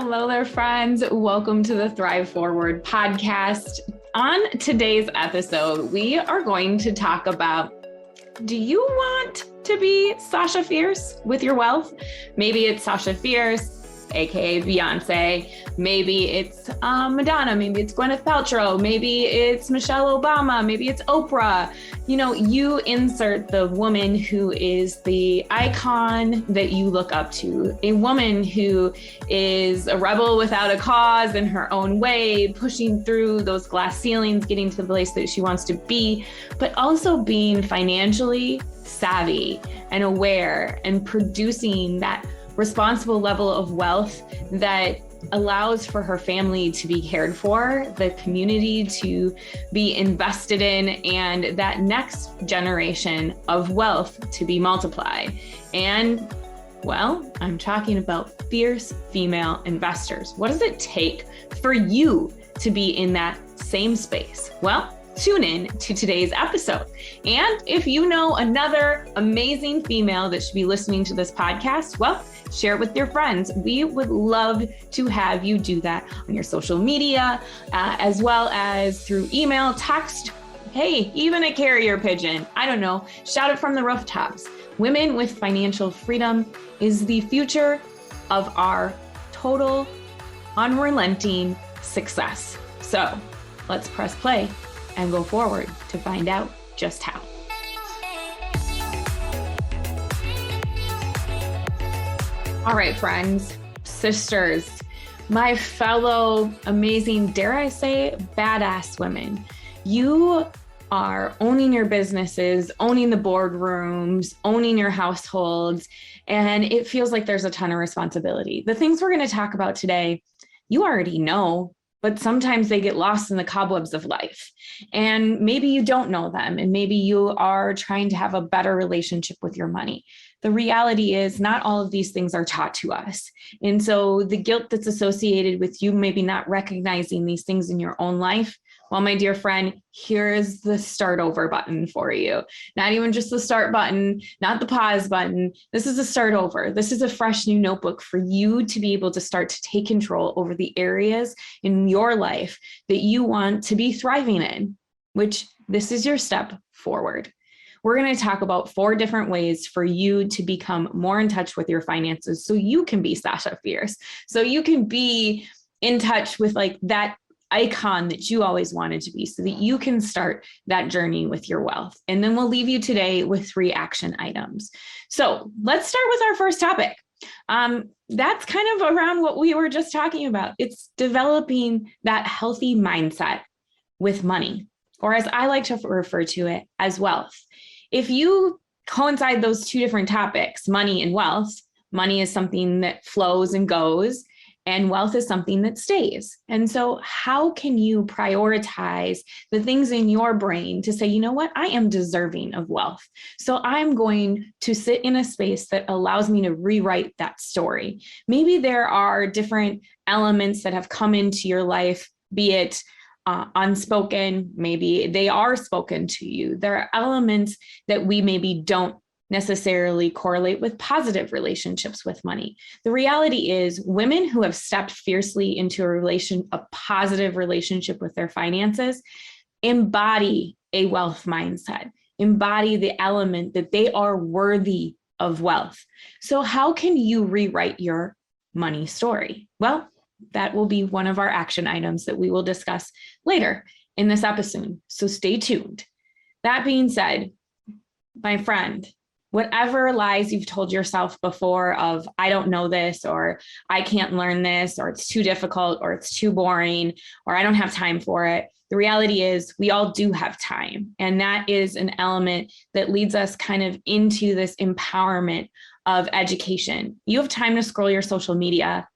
Hello there, friends. Welcome to the Thrive Forward podcast. On today's episode, we are going to talk about, do you want to be Sasha Fierce with your wealth? Maybe it's Sasha Fierce, aka Beyonce. Maybe it's Madonna. Maybe it's Gwyneth Paltrow. Maybe it's Michelle Obama. Maybe it's Oprah. You insert the woman who is the icon that you look up to, a woman who is a rebel without a cause in her own way, pushing through those glass ceilings, getting to the place that she wants to be, but also being financially savvy and aware and producing that responsible level of wealth that allows for her family to be cared for, the community to be invested in, and that next generation of wealth to be multiplied. And, well, I'm talking about fierce female investors. What does it take for you to be in that same space? Well, tune in to today's episode. And if you know another amazing female that should be listening to this podcast, well, share it with your friends. We would love to have you do that on your social media, as well as through email, text, hey, even a carrier pigeon. I don't know, shout it from the rooftops. Women with financial freedom is the future of our total, unrelenting success. So let's press play and go forward to find out just how. All right, friends, sisters, my fellow amazing, dare I say, badass women, you are owning your businesses, owning the boardrooms, owning your households, and it feels like there's a ton of responsibility. The things we're going to talk about today, you already know, but sometimes they get lost in the cobwebs of life. And maybe you don't know them, and maybe you are trying to have a better relationship with your money. The reality is not all of these things are taught to us. And so the guilt that's associated with you maybe not recognizing these things in your own life, well, my dear friend, here is the start over button for you. Not even just the start button, not the pause button. This is a start over. This is a fresh new notebook for you to be able to start to take control over the areas in your life that you want to be thriving in, which this is your step forward. We're going to talk about 4 different ways for you to become more in touch with your finances so you can be Sasha Fierce, so you can be in touch with like that icon that you always wanted to be, so that you can start that journey with your wealth. And then we'll leave you today with 3 action items. So let's start with our first topic. That's kind of around what we were just talking about. It's developing that healthy mindset with money, or as I like to refer to it, as wealth. If you coincide those 2 different topics, money and wealth, money is something that flows and goes, and wealth is something that stays. And so how can you prioritize the things in your brain to say, you know what, I am deserving of wealth. So I'm going to sit in a space that allows me to rewrite that story. Maybe there are different elements that have come into your life, be it unspoken, maybe they are spoken to you. There are elements that we maybe don't necessarily correlate with positive relationships with money. The reality is women who have stepped fiercely into a positive relationship with their finances embody a wealth mindset, embody the element that they are worthy of wealth. So how can you rewrite your money story? Well, that will be one of our action items that we will discuss later in this episode. So stay tuned. That being said, my friend, whatever lies you've told yourself before of, I don't know this, or I can't learn this, or it's too difficult, or it's too boring, or I don't have time for it. The reality is we all do have time. And that is an element that leads us kind of into this empowerment of education. You have time to scroll your social media.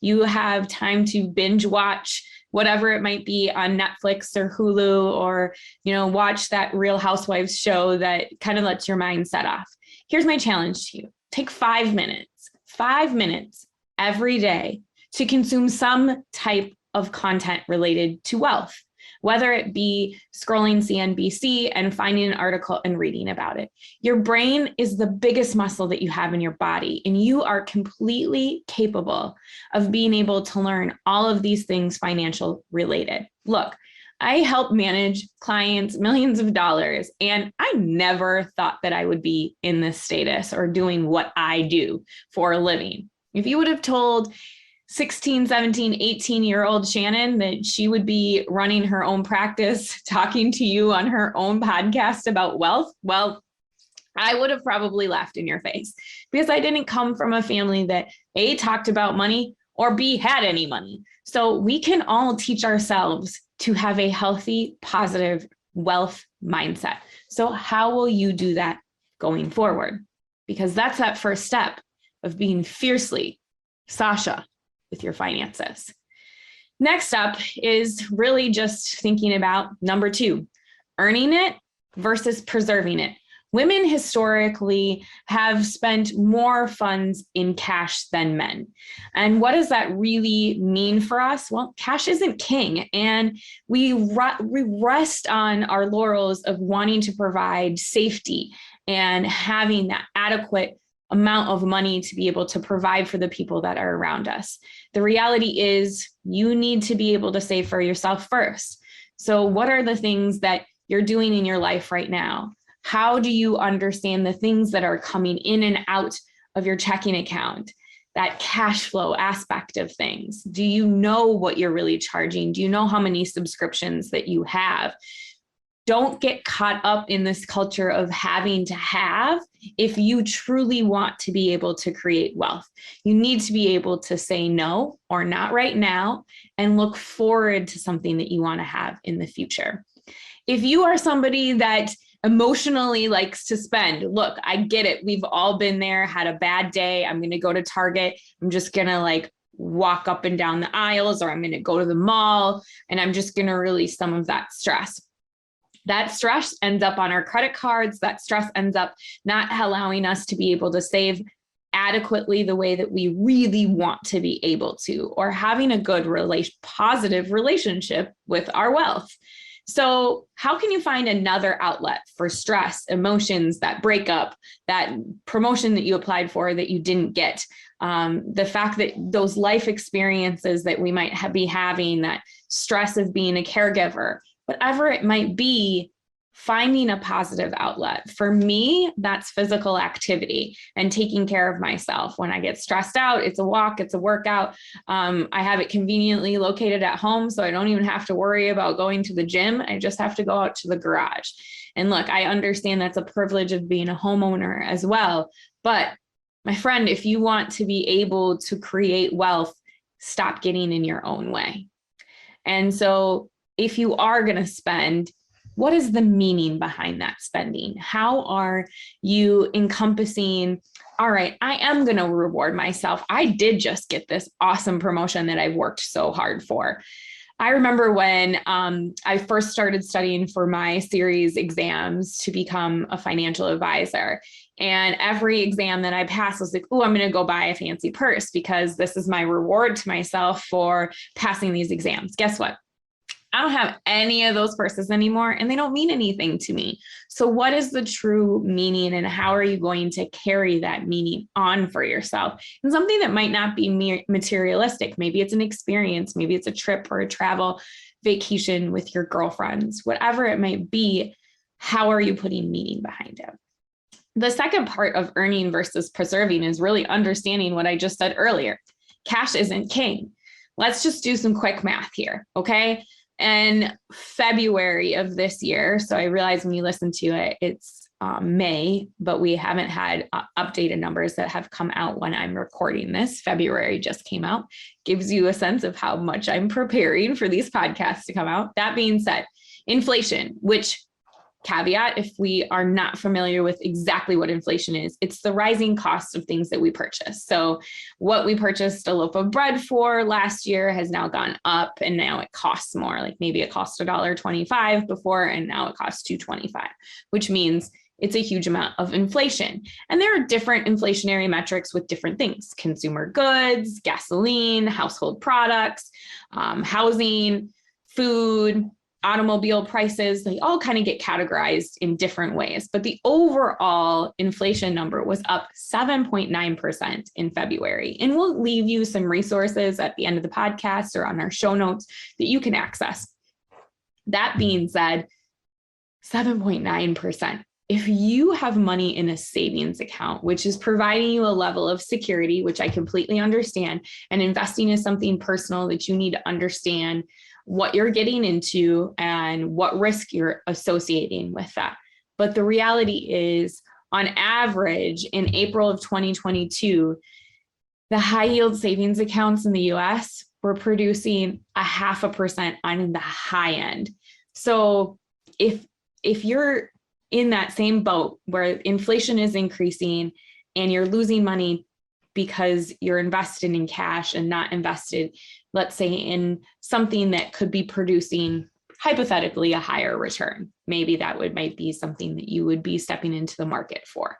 You have time to binge watch whatever it might be on Netflix or Hulu, or, watch that Real Housewives show that kind of lets your mind set off. Here's my challenge to you. Take 5 minutes every day to consume some type of content related to wealth. whether it be scrolling CNBC and finding an article and reading about it. Your brain is the biggest muscle that you have in your body, and you are completely capable of being able to learn all of these things financial related. Look, I help manage clients millions of dollars, and I never thought that I would be in this status or doing what I do for a living. If you would have told 16, 17, 18-year-old Shannon that she would be running her own practice, talking to you on her own podcast about wealth, well, I would have probably laughed in your face, because I didn't come from a family that A, talked about money, or B, had any money. So we can all teach ourselves to have a healthy, positive wealth mindset. So how will you do that going forward? Because that's that first step of being fiercely Sasha with your finances. Next up is really just thinking about number 2, earning it versus preserving it. Women historically have spent more funds in cash than men. And what does that really mean for us? Well, cash isn't king, and we rest on our laurels of wanting to provide safety and having that adequate amount of money to be able to provide for the people that are around us. The reality is you need to be able to save for yourself first. So what are the things that you're doing in your life right now? How do you understand the things that are coming in and out of your checking account? That cash flow aspect of things. Do you know what you're really charging? Do you know how many subscriptions that you have? Don't get caught up in this culture of having to have if you truly want to be able to create wealth. You need to be able to say no or not right now and look forward to something that you want to have in the future. If you are somebody that emotionally likes to spend, look, I get it. We've all been there, had a bad day. I'm going to go to Target. I'm just going to walk up and down the aisles, or I'm going to go to the mall, and I'm just going to release some of that stress. That stress ends up on our credit cards. That stress ends up not allowing us to be able to save adequately the way that we really want to be able to, or having a good positive relationship with our wealth. So how can you find another outlet for stress, emotions, that breakup, that promotion that you applied for that you didn't get? The fact that those life experiences that we might be having, that stress of being a caregiver, whatever it might be, finding a positive outlet. For me, that's physical activity and taking care of myself. When I get stressed out, it's a walk, it's a workout. I have it conveniently located at home, so I don't even have to worry about going to the gym. I just have to go out to the garage. And look, I understand that's a privilege of being a homeowner as well. But my friend, if you want to be able to create wealth, stop getting in your own way. And so if you are going to spend, what is the meaning behind that spending? How are you encompassing, all right, I am going to reward myself. I did just get this awesome promotion that I worked so hard for. I remember when I first started studying for my series exams to become a financial advisor. And every exam that I passed was like, oh, I'm going to go buy a fancy purse because this is my reward to myself for passing these exams. Guess what? I don't have any of those purses anymore, and they don't mean anything to me. So what is the true meaning, and how are you going to carry that meaning on for yourself? And something that might not be materialistic. Maybe it's an experience. Maybe it's a trip or a travel vacation with your girlfriends, whatever it might be. How are you putting meaning behind it? The second part of earning versus preserving is really understanding what I just said earlier. Cash isn't king. Let's just do some quick math here, okay? In February of this year, so I realize when you listen to it, it's May, but we haven't had updated numbers that have come out when I'm recording this. February just came out. Gives you a sense of how much I'm preparing for these podcasts to come out. That being said, inflation, which caveat, if we are not familiar with exactly what inflation is, it's the rising cost of things that we purchase. So what we purchased a loaf of bread for last year has now gone up, and now it costs more. Like maybe it cost $1.25 before, and now it costs $2.25, which means it's a huge amount of inflation. And there are different inflationary metrics with different things: consumer goods, gasoline, household products, housing, food, automobile prices, they all kind of get categorized in different ways. But the overall inflation number was up 7.9% in February. And we'll leave you some resources at the end of the podcast or on our show notes that you can access. That being said, 7.9%. If you have money in a savings account, which is providing you a level of security, which I completely understand, and investing is something personal that you need to understand what you're getting into and what risk you're associating with that. But the reality is, on average, in April of 2022, the high yield savings accounts in the US were producing 0.5% on the high end. So if you're in that same boat where inflation is increasing and you're losing money because you're invested in cash and not invested, let's say, in something that could be producing hypothetically a higher return, maybe that might be something that you would be stepping into the market for.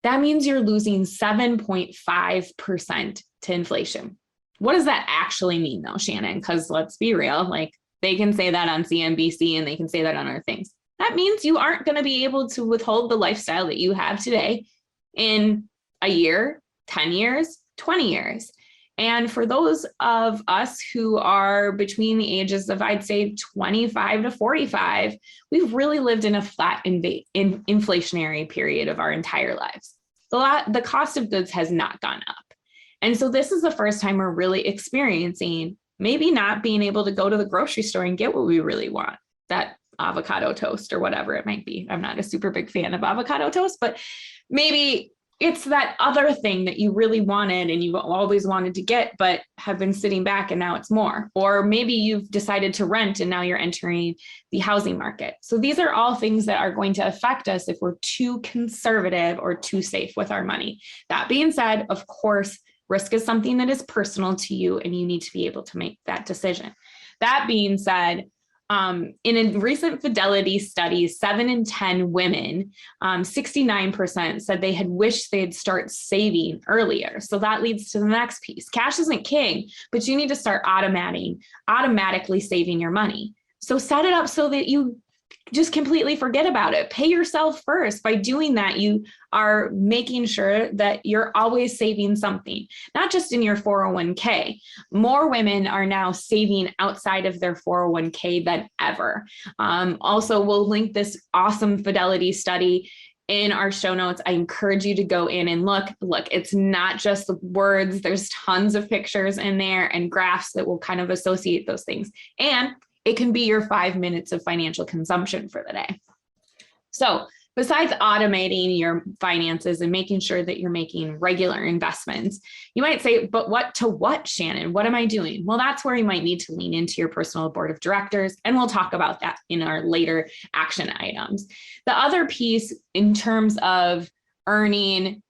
That means you're losing 7.5% to inflation. What does that actually mean though, Shannon? Because let's be real, like they can say that on CNBC and they can say that on other things. That means you aren't going to be able to withhold the lifestyle that you have today in a year, 10 years, 20 years. And for those of us who are between the ages of, I'd say, 25 to 45, we've really lived in a flat inflationary period of our entire lives. The cost of goods has not gone up. And so this is the first time we're really experiencing maybe not being able to go to the grocery store and get what we really want, that avocado toast or whatever it might be. I'm not a super big fan of avocado toast, but maybe it's that other thing that you really wanted and you've always wanted to get, but have been sitting back and now it's more. Or maybe you've decided to rent and now you're entering the housing market. So these are all things that are going to affect us if we're too conservative or too safe with our money. That being said, of course, risk is something that is personal to you and you need to be able to make that decision. That being said, in a recent Fidelity study, 7 in 10 women, 69% said they had wished they'd start saving earlier. So that leads to the next piece. Cash isn't king, but you need to start automatically saving your money. So set it up so that you just completely forget about it. Pay yourself first. By doing that, you are making sure that you're always saving something, not just in your 401k. More women are now saving outside of their 401k than ever. Also, we'll link this awesome Fidelity study in our show notes. I encourage you to go in and look, it's not just the words. There's tons of pictures in there and graphs that will kind of associate those things. And it can be your 5 minutes of financial consumption for the day. So besides automating your finances and making sure that you're making regular investments, you might say, but what, Shannon? What am I doing? Well, that's where you might need to lean into your personal board of directors. And we'll talk about that in our later action items. The other piece in terms of earning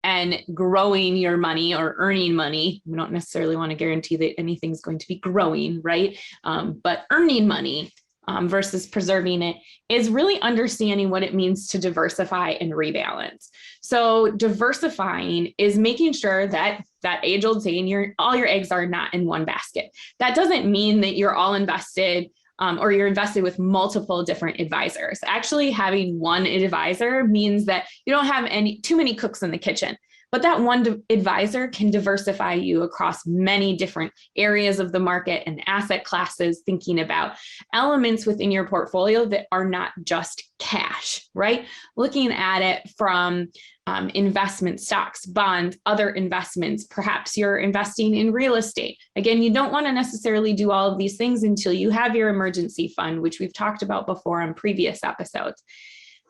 and growing your money or earning money, we don't necessarily want to guarantee that anything's going to be growing, right? But earning money versus preserving it is really understanding what it means to diversify and rebalance. So diversifying is making sure that age-old saying, all your eggs are not in one basket. That doesn't mean that you're all invested or you're invested with multiple different advisors. Actually, having one advisor means that you don't have too many cooks in the kitchen, but that one advisor can diversify you across many different areas of the market and asset classes, thinking about elements within your portfolio that are not just cash, right? Looking at it from investment stocks, bonds, other investments. Perhaps you're investing in real estate. Again, you don't want to necessarily do all of these things until you have your emergency fund, which we've talked about before on previous episodes.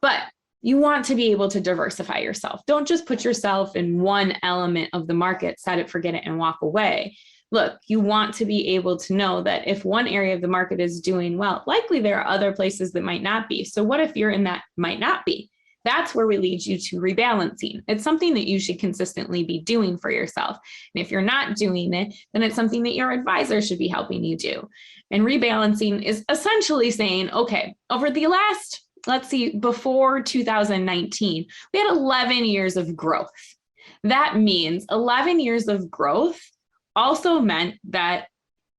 But you want to be able to diversify yourself. Don't just put yourself in one element of the market, set it, forget it, and walk away. Look, you want to be able to know that if one area of the market is doing well, likely there are other places that might not be. So what if you're in that might not be? That's where we lead you to rebalancing. It's something that you should consistently be doing for yourself. And if you're not doing it, then it's something that your advisor should be helping you do. And rebalancing is essentially saying, okay, over the last, let's see, before 2019, we had 11 years of growth. That means 11 years of growth also meant that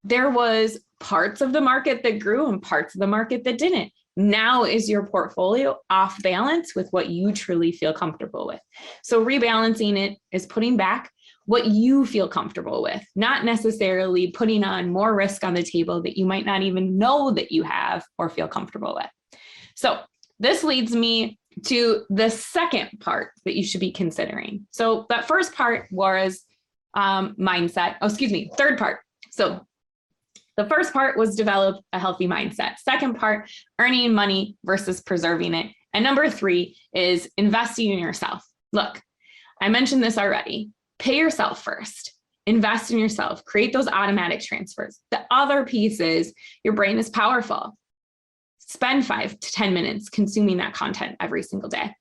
there was parts of the market that grew and parts of the market that didn't. Now is your portfolio off balance with what you truly feel comfortable with? So rebalancing it is putting back what you feel comfortable with, not necessarily putting on more risk on the table that you might not even know that you have or feel comfortable with. So this leads me to the second part that you should be considering. So that first part was mindset. Oh, excuse me, third part. So the first part was develop a healthy mindset. Second part, earning money versus preserving it. And number 3 is investing in yourself. Look, I mentioned this already. Pay yourself first. Invest in yourself. Create those automatic transfers. The other piece is your brain is powerful. Spend 5 to 10 minutes consuming that content every single day.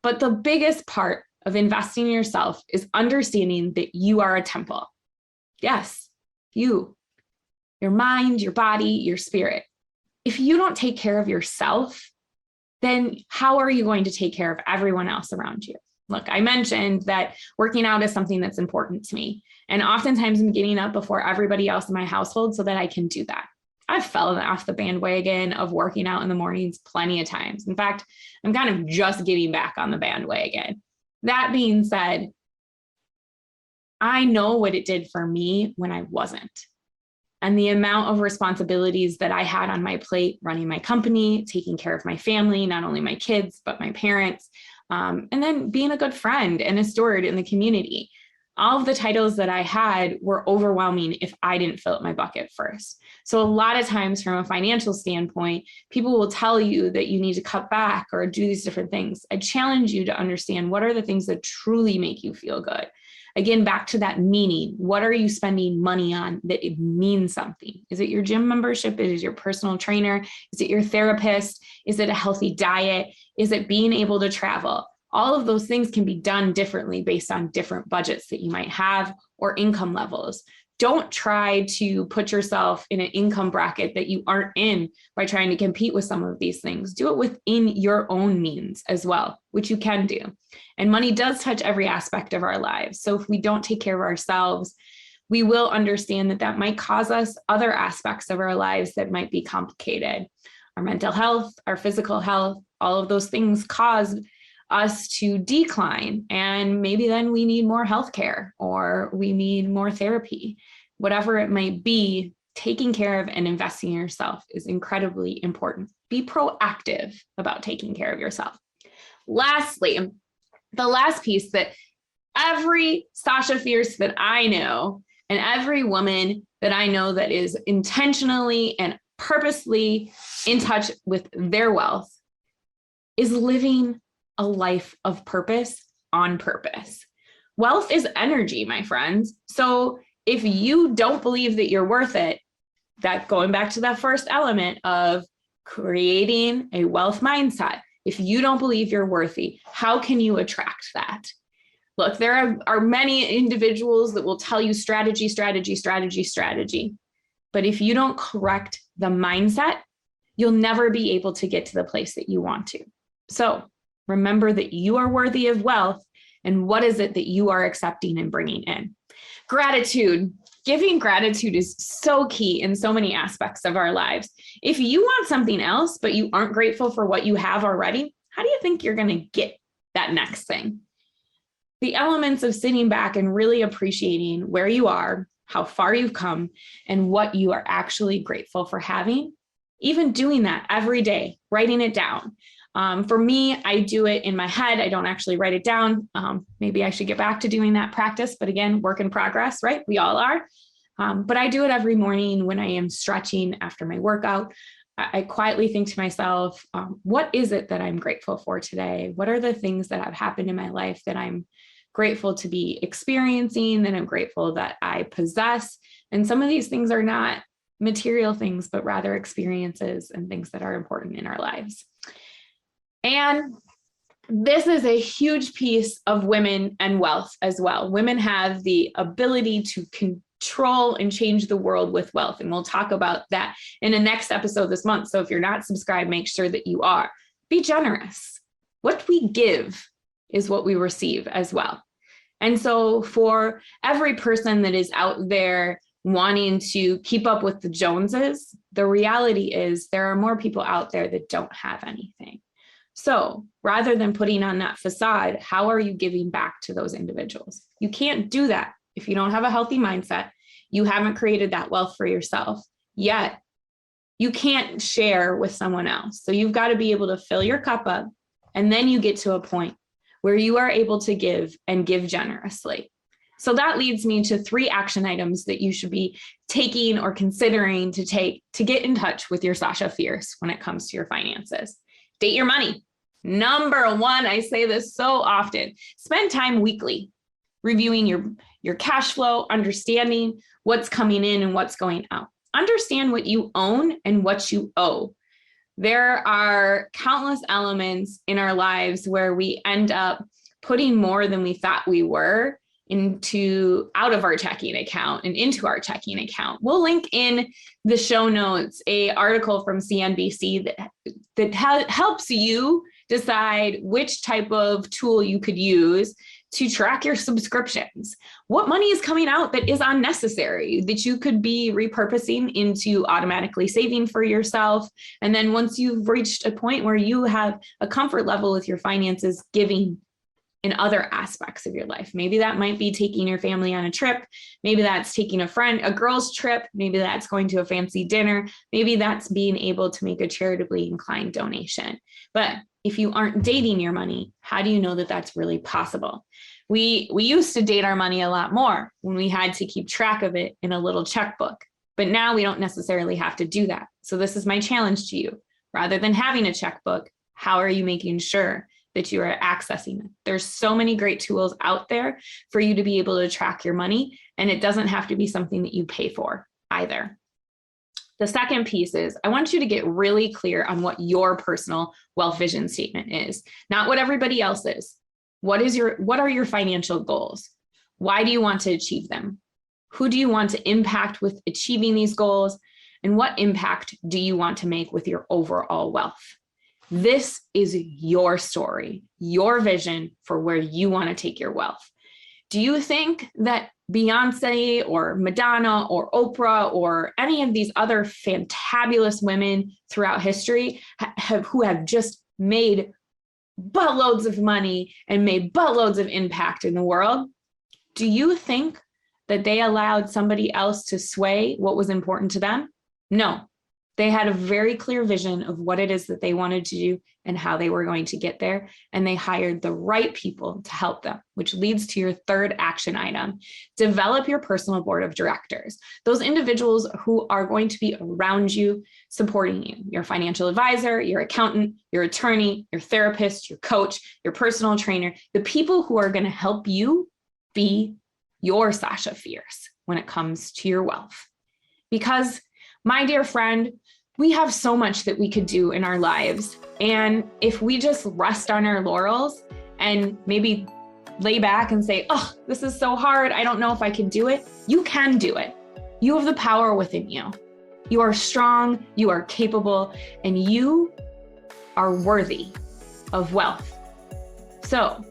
But the biggest part of investing in yourself is understanding that you are a temple. Yes, you. Your mind, your body, your spirit. If you don't take care of yourself, then how are you going to take care of everyone else around you? Look, I mentioned that working out is something that's important to me. And oftentimes I'm getting up before everybody else in my household so that I can do that. I've fallen off the bandwagon of working out in the mornings plenty of times. In fact, I'm kind of just getting back on the bandwagon. That being said, I know what it did for me when I wasn't. And the amount of responsibilities that I had on my plate, running my company, taking care of my family, not only my kids, but my parents, and then being a good friend and a steward in the community. All of the titles that I had were overwhelming if I didn't fill up my bucket first. So a lot of times from a financial standpoint, people will tell you that you need to cut back or do these different things. I challenge you to understand what are the things that truly make you feel good. Again, back to that meaning. What are you spending money on that it means something? Is it your gym membership? Is it your personal trainer? Is it your therapist? Is it a healthy diet? Is it being able to travel? All of those things can be done differently based on different budgets that you might have or income levels. Don't try to put yourself in an income bracket that you aren't in by trying to compete with some of these things. Do it within your own means as well, which you can do. And money does touch every aspect of our lives. So if we don't take care of ourselves, we will understand that that might cause us other aspects of our lives that might be complicated. Our mental health, our physical health, all of those things cause us to decline. And maybe then we need more healthcare or we need more therapy. Whatever it might be, taking care of and investing in yourself is incredibly important. Be proactive about taking care of yourself. Lastly, the last piece that every Sasha Fierce that I know and every woman that I know that is intentionally and purposely in touch with their wealth is living a life of purpose on purpose. Wealth is energy, my friends. So if you don't believe that you're worth it, that going back to that first element of creating a wealth mindset, if you don't believe you're worthy, how can you attract that? Look, there are many individuals that will tell you strategy, strategy, strategy, strategy. But if you don't correct the mindset, you'll never be able to get to the place that you want to. So remember that you are worthy of wealth, and what is it that you are accepting and bringing in? Gratitude. Giving gratitude is so key in so many aspects of our lives. If you want something else, but you aren't grateful for what you have already, how do you think you're going to get that next thing? The elements of sitting back and really appreciating where you are, how far you've come, and what you are actually grateful for having, even doing that every day, writing it down. For me, I do it in my head. I don't actually write it down. Maybe I should get back to doing that practice, but again, work in progress, right? We all are. But I do it every morning when I am stretching after my workout. I quietly think to myself, what is it that I'm grateful for today? What are the things that have happened in my life that I'm grateful to be experiencing, that I'm grateful that I possess? And some of these things are not material things, but rather experiences and things that are important in our lives. And this is a huge piece of women and wealth as well. Women have the ability to control and change the world with wealth. And we'll talk about that in the next episode this month. So if you're not subscribed, make sure that you are. Be generous. What we give is what we receive as well. And so for every person that is out there wanting to keep up with the Joneses, the reality is there are more people out there that don't have anything. So rather than putting on that facade, how are you giving back to those individuals? You can't do that if you don't have a healthy mindset. You haven't created that wealth for yourself yet. You can't share with someone else. So you've got to be able to fill your cup up, and then you get to a point where you are able to give and give generously. So that leads me to 3 action items that you should be taking or considering to take to get in touch with your Sasha Fierce when it comes to your finances. Date your money. Number 1, I say this so often, spend time weekly reviewing your cash flow, understanding what's coming in and what's going out. Understand what you own and what you owe. There are countless elements in our lives where we end up putting more than we thought we were out of our checking account and into our checking account. We'll link in the show notes an article from CNBC that helps you decide which type of tool you could use to track your subscriptions. What money is coming out that is unnecessary that you could be repurposing into automatically saving for yourself. And then once you've reached a point where you have a comfort level with your finances, giving in other aspects of your life. Maybe that might be taking your family on a trip. Maybe that's taking a girl's trip. Maybe that's going to a fancy dinner. Maybe that's being able to make a charitably inclined donation. But if you aren't dating your money, how do you know that that's really possible? We used to date our money a lot more when we had to keep track of it in a little checkbook, but now we don't necessarily have to do that. So this is my challenge to you. Rather than having a checkbook, how are you making sure that you are accessing it? There's so many great tools out there for you to be able to track your money, and it doesn't have to be something that you pay for either. The second piece is I want you to get really clear on what your personal wealth vision statement is, not what everybody else is. What are your financial goals? Why do you want to achieve them? Who do you want to impact with achieving these goals? And what impact do you want to make with your overall wealth? This is your story, your vision for where you want to take your wealth. Do you think that Beyonce or Madonna or Oprah or any of these other fantabulous women throughout history who have just made buttloads of money and made buttloads of impact in the world, do you think that they allowed somebody else to sway what was important to them? No. They had a very clear vision of what it is that they wanted to do and how they were going to get there. And they hired the right people to help them, which leads to your third action item. Develop your personal board of directors. Those individuals who are going to be around you, supporting you, your financial advisor, your accountant, your attorney, your therapist, your coach, your personal trainer, the people who are going to help you be your Sasha Fierce when it comes to your wealth. Because my dear friend, we have so much that we could do in our lives. And if we just rest on our laurels and maybe lay back and say, oh, this is so hard, I don't know if I can do it, you can do it. You have the power within you. You are strong, you are capable, and you are worthy of wealth. So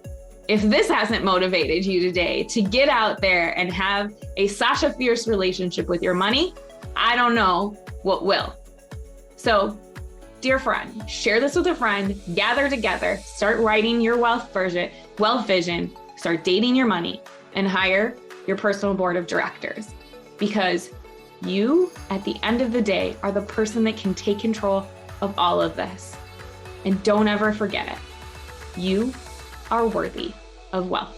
if this hasn't motivated you today to get out there and have a Sasha Fierce relationship with your money, I don't know what will. So, dear friend, share this with a friend, gather together, start writing your wealth vision, start dating your money, and hire your personal board of directors. Because you, at the end of the day, are the person that can take control of all of this. And don't ever forget it. You are worthy of wealth.